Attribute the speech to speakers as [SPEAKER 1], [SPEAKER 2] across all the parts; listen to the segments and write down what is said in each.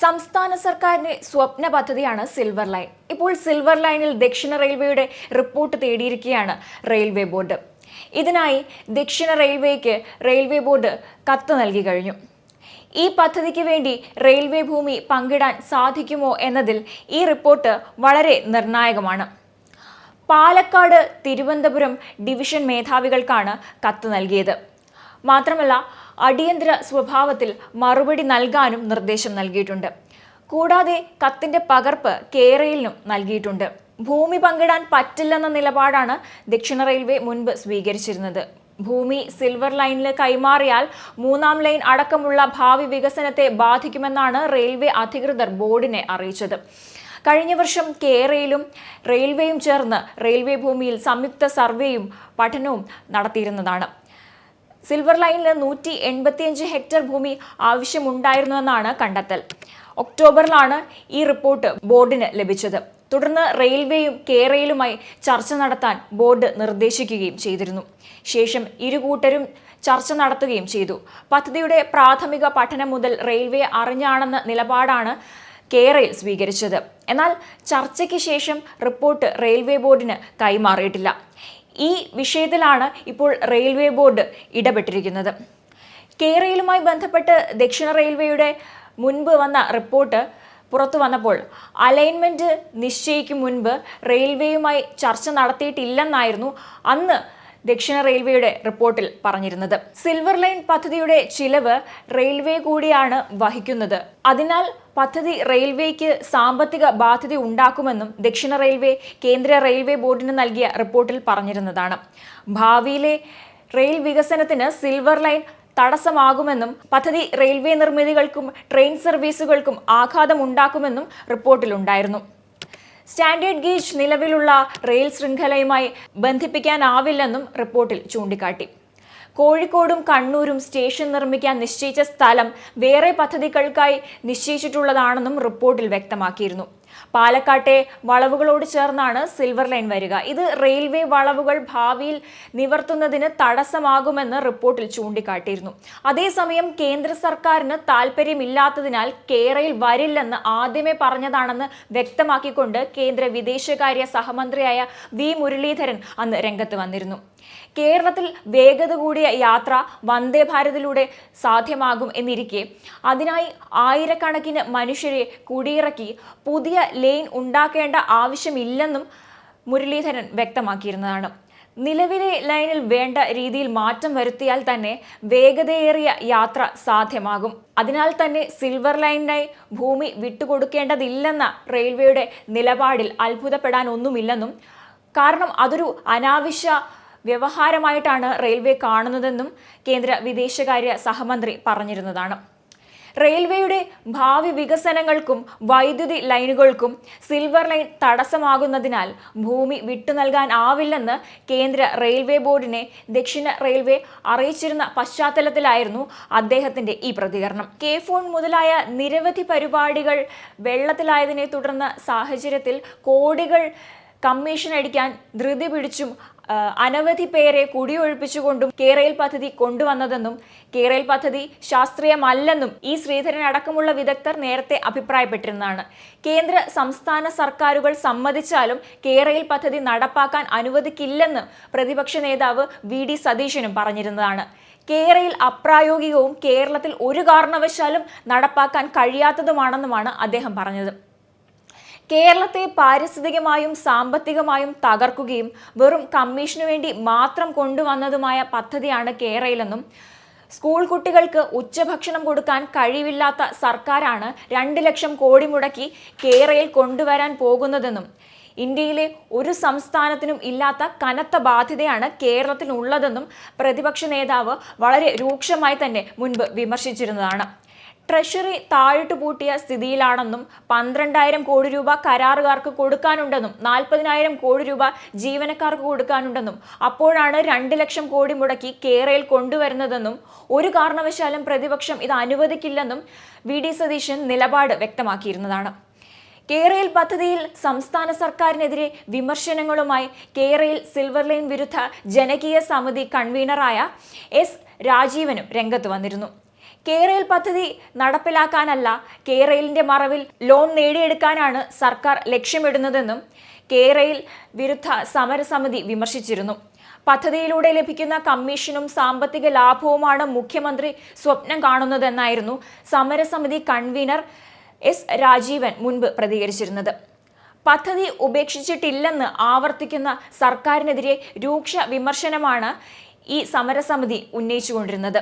[SPEAKER 1] സംസ്ഥാന സർക്കാരിന്റെ സ്വപ്ന പദ്ധതിയാണ് സിൽവർ ലൈൻ. ഇപ്പോൾ സിൽവർ ലൈനിൽ ദക്ഷിണ റെയിൽവേയുടെ റിപ്പോർട്ട് തേടിയിരിക്കുകയാണ് റെയിൽവേ ബോർഡ്. ഇതിനായി ദക്ഷിണ റെയിൽവേക്ക് റെയിൽവേ ബോർഡ് കത്ത് നൽകി കഴിഞ്ഞു. ഈ പദ്ധതിക്ക് വേണ്ടി റെയിൽവേ ഭൂമി പങ്കിടാൻ സാധിക്കുമോ എന്നതിൽ ഈ റിപ്പോർട്ട് വളരെ നിർണായകമാണ്. പാലക്കാട്, തിരുവനന്തപുരം ഡിവിഷൻ മേധാവികൾക്കാണ് കത്ത് നൽകിയത്. മാത്രമല്ല, അടിയന്തര സ്വഭാവത്തിൽ മറുപടി നൽകാനും നിർദ്ദേശം നൽകിയിട്ടുണ്ട്. കൂടാതെ കത്തിന്റെ പകർപ്പ് കേരളിനും നൽകിയിട്ടുണ്ട്. ഭൂമി പങ്കിടാൻ പറ്റില്ലെന്ന നിലപാടാണ് ദക്ഷിണ റെയിൽവേ മുൻപ് സ്വീകരിച്ചിരുന്നത്. ഭൂമി സിൽവർ ലൈനിൽ കൈമാറിയാൽ മൂന്നാം ലൈൻ അടക്കമുള്ള ഭാവി വികസനത്തെ ബാധിക്കുമെന്നാണ് റെയിൽവേ അധികൃതർ ബോർഡിനെ അറിയിച്ചത്. കഴിഞ്ഞ വർഷം കേരളയും റെയിൽവേയും ചേർന്ന് റെയിൽവേ ഭൂമിയിൽ സംയുക്ത സർവേയും പഠനവും നടത്തിയിരുന്നതാണ്. സിൽവർ ലൈനിൽ 185 ഹെക്ടർ ഭൂമി ആവശ്യമുണ്ടായിരുന്നുവെന്നാണ് കണ്ടെത്തൽ. ഒക്ടോബറിലാണ് ഈ റിപ്പോർട്ട് ബോർഡിന് ലഭിച്ചത്. തുടർന്ന് റെയിൽവേയും കേരളയുമായി ചർച്ച നടത്താൻ ബോർഡ് നിർദ്ദേശിക്കുകയും ചെയ്തിരുന്നു. ശേഷം ഇരുകൂട്ടരും ചർച്ച നടത്തുകയും ചെയ്തു. പദ്ധതിയുടെ പ്രാഥമിക പഠനം മുതൽ റെയിൽവേ അറിഞ്ഞാണെന്ന നിലപാടാണ് കേരള സ്വീകരിച്ചത്. എന്നാൽ ചർച്ചയ്ക്ക് ശേഷം റിപ്പോർട്ട് റെയിൽവേ ബോർഡിന് കൈമാറിയിട്ടില്ല. ഈ വിഷയത്തിലാണ് ഇപ്പോൾ റെയിൽവേ ബോർഡ് ഇടപെട്ടിരിക്കുന്നത്. കേരളയുമായി ബന്ധപ്പെട്ട് ദക്ഷിണ റെയിൽവേയുടെ മുൻപ് വന്ന റിപ്പോർട്ട് പുറത്തു വന്നപ്പോൾ അലൈൻമെന്റ് നിശ്ചയിക്കും മുൻപ് റെയിൽവേയുമായി ചർച്ച നടത്തിയിട്ടില്ലെന്നായിരുന്നു അന്ന് ദക്ഷിണ റെയിൽവേയുടെ റിപ്പോർട്ടിൽ പറഞ്ഞിരുന്നത്. സിൽവർ ലൈൻ പദ്ധതിയുടെ ചിലവ് റെയിൽവേ കൂടിയാണ് വഹിക്കുന്നത്. അതിനാൽ പദ്ധതി റെയിൽവേക്ക് സാമ്പത്തിക ബാധ്യത ഉണ്ടാക്കുമെന്നും ദക്ഷിണ റെയിൽവേ കേന്ദ്ര റെയിൽവേ ബോർഡിന് നൽകിയ റിപ്പോർട്ടിൽ പറഞ്ഞിരുന്നതാണ്. ഭാവിയിലെ റെയിൽ വികസനത്തിന് സിൽവർ ലൈൻ തടസ്സമാകുമെന്നും പദ്ധതി റെയിൽവേ നിർമ്മിതികൾക്കും ട്രെയിൻ സർവീസുകൾക്കും ആഘാതമുണ്ടാക്കുമെന്നും റിപ്പോർട്ടിലുണ്ടായിരുന്നു. സ്റ്റാൻഡേർഡ് ഗേജ് നിലവിലുള്ള റെയിൽ ശൃംഖലയുമായി ബന്ധിപ്പിക്കാനാവില്ലെന്നും റിപ്പോർട്ടിൽ ചൂണ്ടിക്കാട്ടി. കോഴിക്കോടും കണ്ണൂരും സ്റ്റേഷൻ നിർമ്മിക്കാൻ നിശ്ചയിച്ച സ്ഥലം വേറെ പദ്ധതികൾക്കായി നിശ്ചയിച്ചിട്ടുള്ളതാണെന്നും റിപ്പോർട്ടിൽ വ്യക്തമാക്കിയിരുന്നു. പാലക്കാട്ടെ വളവുകളോട് ചേർന്നാണ് സിൽവർ ലൈൻ വരിക. ഇത് റെയിൽവേ വളവുകൾ ഭാവിയിൽ നിവർത്തുന്നതിന് തടസ്സമാകുമെന്ന് റിപ്പോർട്ടിൽ ചൂണ്ടിക്കാട്ടിയിരുന്നു. അതേസമയം കേന്ദ്ര സർക്കാരിന് താല്പര്യമില്ലാത്തതിനാൽ കേരളയിൽ വരില്ലെന്ന് ആദ്യമേ പറഞ്ഞതാണെന്ന് വ്യക്തമാക്കിക്കൊണ്ട് കേന്ദ്ര വിദേശകാര്യ സഹമന്ത്രിയായ വി മുരളീധരൻ അന്ന് രംഗത്ത് വന്നിരുന്നു. കേരളത്തിൽ വേഗത കൂടിയ യാത്ര വന്ദേ ഭാരതിലൂടെ സാധ്യമാകും എന്നിരിക്കെ അതിനായി ആയിരക്കണക്കിന് മനുഷ്യരെ കുടിയിറക്കി പുതിയ ലൈൻ ഉണ്ടാക്കേണ്ട ആവശ്യമില്ലെന്നും മുരളീധരൻ വ്യക്തമാക്കിയിരുന്നതാണ്. നിലവിലെ ലൈനിൽ വേണ്ട രീതിയിൽ മാറ്റം വരുത്തിയാൽ തന്നെ വേഗതയേറിയ യാത്ര സാധ്യമാകും. അതിനാൽ തന്നെ സിൽവർ ലൈനിനായി ഭൂമി വിട്ടുകൊടുക്കേണ്ടതില്ലെന്ന റെയിൽവേയുടെ നിലപാടിൽ അത്ഭുതപ്പെടാനൊന്നുമില്ലെന്നും, കാരണം അതൊരു അനാവശ്യ വ്യവഹാരമായിട്ടാണ് റെയിൽവേ കാണുന്നതെന്നും കേന്ദ്ര വിദേശകാര്യ സഹമന്ത്രി പറഞ്ഞിരുന്നതാണ്. റെയിൽവേയുടെ ഭാവി വികസനങ്ങൾക്കും വൈദ്യുതി ലൈനുകൾക്കും സിൽവർ ലൈൻ തടസ്സമാകുന്നതിനാൽ ഭൂമി വിട്ടു നൽകാനാവില്ലെന്ന് കേന്ദ്ര റെയിൽവേ ബോർഡിനെ ദക്ഷിണ റെയിൽവേ അറിയിച്ചിരുന്ന പശ്ചാത്തലത്തിലായിരുന്നു അദ്ദേഹത്തിന്റെ ഈ പ്രതികരണം. കെ-ഫോൺ മുതലായ നിരവധി പരിപാടികൾ വെള്ളത്തിലായതിനെ തുടർന്ന് സാഹചര്യത്തിൽ കോടികൾ കമ്മീഷൻ അടിക്കാൻ ധൃതി പിടിച്ചും അനവധി പേരെ കുടിയൊഴിപ്പിച്ചുകൊണ്ടും കേരള പദ്ധതി കൊണ്ടുവന്നതെന്നും കേരള പദ്ധതി ശാസ്ത്രീയമല്ലെന്നും ഇ ശ്രീധരൻ അടക്കമുള്ള വിദഗ്ധർ നേരത്തെ അഭിപ്രായപ്പെട്ടിരുന്നതാണ്. കേന്ദ്ര സംസ്ഥാന സർക്കാരുകൾ സമ്മതിച്ചാലും കേരള പദ്ധതി നടപ്പാക്കാൻ അനുവദിക്കില്ലെന്ന് പ്രതിപക്ഷ നേതാവ് വി.ഡി. സതീശനും പറഞ്ഞിരുന്നതാണ്. കേരളയിൽ അപ്രായോഗികവും കേരളത്തിൽ ഒരു കാരണവശാലും നടപ്പാക്കാൻ കഴിയാത്തതുമാണെന്നുമാണ് അദ്ദേഹം പറഞ്ഞത്. കേരളത്തെ പാരിസ്ഥിതികമായും സാമ്പത്തികമായും തകർക്കുകയും വെറും കമ്മീഷനു വേണ്ടി മാത്രം കൊണ്ടുവന്നതുമായ പദ്ധതിയാണ് കേരളയിലെന്നും, സ്കൂൾ കുട്ടികൾക്ക് ഉച്ചഭക്ഷണം കൊടുക്കാൻ കഴിവില്ലാത്ത സർക്കാരാണ് 2 ലക്ഷം കോടി മുടക്കി കേരളയിൽ കൊണ്ടുവരാൻ പോകുന്നതെന്നും, ഇന്ത്യയിലെ ഒരു സംസ്ഥാനത്തിനും ഇല്ലാത്ത കനത്ത ബാധ്യതയാണ് കേരളത്തിനുള്ളതെന്നും പ്രതിപക്ഷ നേതാവ് വളരെ രൂക്ഷമായി തന്നെ മുൻപ് വിമർശിച്ചിരുന്നതാണ്. ട്രഷറി താഴിട്ട് പൂട്ടിയ സ്ഥിതിയിലാണെന്നും 12,000 കോടി രൂപ കരാറുകാർക്ക് കൊടുക്കാനുണ്ടെന്നും 40,000 കോടി രൂപ ജീവനക്കാർക്ക് കൊടുക്കാനുണ്ടെന്നും അപ്പോഴാണ് 2 ലക്ഷം കോടി മുടക്കി കേരളയിൽ കൊണ്ടുവരുന്നതെന്നും ഒരു കാരണവശാലും പ്രതിപക്ഷം ഇത് അനുവദിക്കില്ലെന്നും വി.ഡി. സതീശൻ നിലപാട് വ്യക്തമാക്കിയിരുന്നതാണ്. കേരള പദ്ധതിയിൽ സംസ്ഥാന സർക്കാരിനെതിരെ വിമർശനങ്ങളുമായി കേരളയിൽ സിൽവർ ലൈൻ വിരുദ്ധ ജനകീയ സമിതി കൺവീനറായ എസ് രാജീവനും രംഗത്ത് വന്നിരുന്നു. കേരയിൽ പദ്ധതി നടപ്പിലാക്കാനല്ല, കേരളിന്റെ മറവിൽ ലോൺ നേടിയെടുക്കാനാണ് സർക്കാർ ലക്ഷ്യമിടുന്നതെന്നും കേരയിൽ വിരുദ്ധ സമരസമിതി വിമർശിച്ചിരുന്നു. പദ്ധതിയിലൂടെ ലഭിക്കുന്ന കമ്മീഷനും സാമ്പത്തിക ലാഭവുമാണ് മുഖ്യമന്ത്രി സ്വപ്നം കാണുന്നതെന്നായിരുന്നു സമരസമിതി കൺവീനർ എസ് രാജീവൻ മുൻപ് പ്രതികരിച്ചിരുന്നത്. പദ്ധതി ഉപേക്ഷിച്ചിട്ടില്ലെന്ന് ആവർത്തിക്കുന്ന സർക്കാരിനെതിരെ രൂക്ഷ വിമർശനമാണ് ഈ സമരസമിതി ഉന്നയിച്ചുകൊണ്ടിരുന്നത്.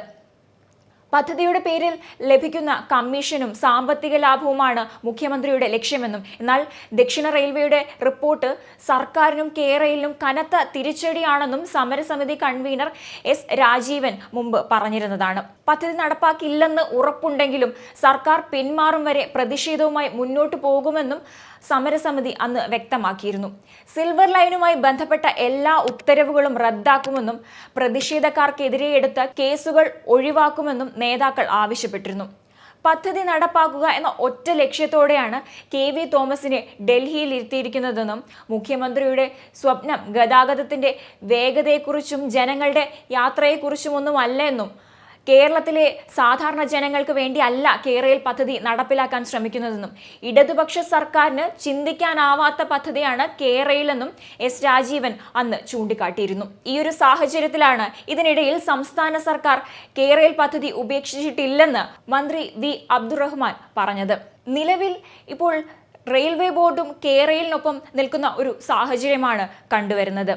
[SPEAKER 1] പദ്ധതിയുടെ പേരിൽ ലഭിക്കുന്ന കമ്മീഷനും സാമ്പത്തിക ലാഭവുമാണ് മുഖ്യമന്ത്രിയുടെ ലക്ഷ്യമെന്നും, എന്നാൽ ദക്ഷിണ റെയിൽവേയുടെ റിപ്പോർട്ട് സർക്കാരിനും കേരളിനും കനത്ത തിരിച്ചടിയാണെന്നും സമരസമിതി കൺവീനർ എസ് രാജീവൻ മുമ്പ് പറഞ്ഞിരുന്നതാണ്. പദ്ധതി നടപ്പാക്കില്ലെന്ന് ഉറപ്പുണ്ടെങ്കിലും സർക്കാർ പിന്മാറും വരെ പ്രതിഷേധവുമായി മുന്നോട്ടു പോകുമെന്നും സമരസമിതി അന്ന് വ്യക്തമാക്കിയിരുന്നു. സിൽവർ ലൈനുമായി ബന്ധപ്പെട്ട എല്ലാ ഉത്തരവുകളും റദ്ദാക്കുമെന്നും പ്രതിഷേധക്കാർക്കെതിരെ എടുത്ത കേസുകൾ ഒഴിവാക്കുമെന്നും നേതാക്കൾ ആവശ്യപ്പെട്ടിരുന്നു. പദ്ധതി നടപ്പാക്കുക എന്ന ഒറ്റ ലക്ഷ്യത്തോടെയാണ് KV തോമസിനെ ഡൽഹിയിൽ ഇരുത്തിയിരിക്കുന്നതെന്നും മുഖ്യമന്ത്രിയുടെ സ്വപ്നം ഗതാഗതത്തിന്റെ വേഗതയെക്കുറിച്ചും ജനങ്ങളുടെ യാത്രയെക്കുറിച്ചുമൊന്നുമല്ല എന്നും കേരളത്തിലെ സാധാരണ ജനങ്ങൾക്ക് വേണ്ടി അല്ല കേരയിൽ പദ്ധതി നടപ്പിലാക്കാൻ ശ്രമിക്കുന്നതെന്നും ഇടതുപക്ഷ സർക്കാരിന് ചിന്തിക്കാനാവാത്ത പദ്ധതിയാണ് കേരയിലെന്നും എസ് രാജീവൻ അന്ന് ചൂണ്ടിക്കാട്ടിയിരുന്നു. ഈ ഒരു സാഹചര്യത്തിലാണ് ഇതിനിടയിൽ സംസ്ഥാന സർക്കാർ കേരയിൽ പദ്ധതി ഉപേക്ഷിച്ചിട്ടില്ലെന്ന് മന്ത്രി വി അബ്ദുറഹ്മാൻ പറഞ്ഞത്. നിലവിൽ ഇപ്പോൾ റെയിൽവേ ബോർഡും കേരളിനൊപ്പം നിൽക്കുന്ന ഒരു സാഹചര്യമാണ് കണ്ടുവരുന്നത്.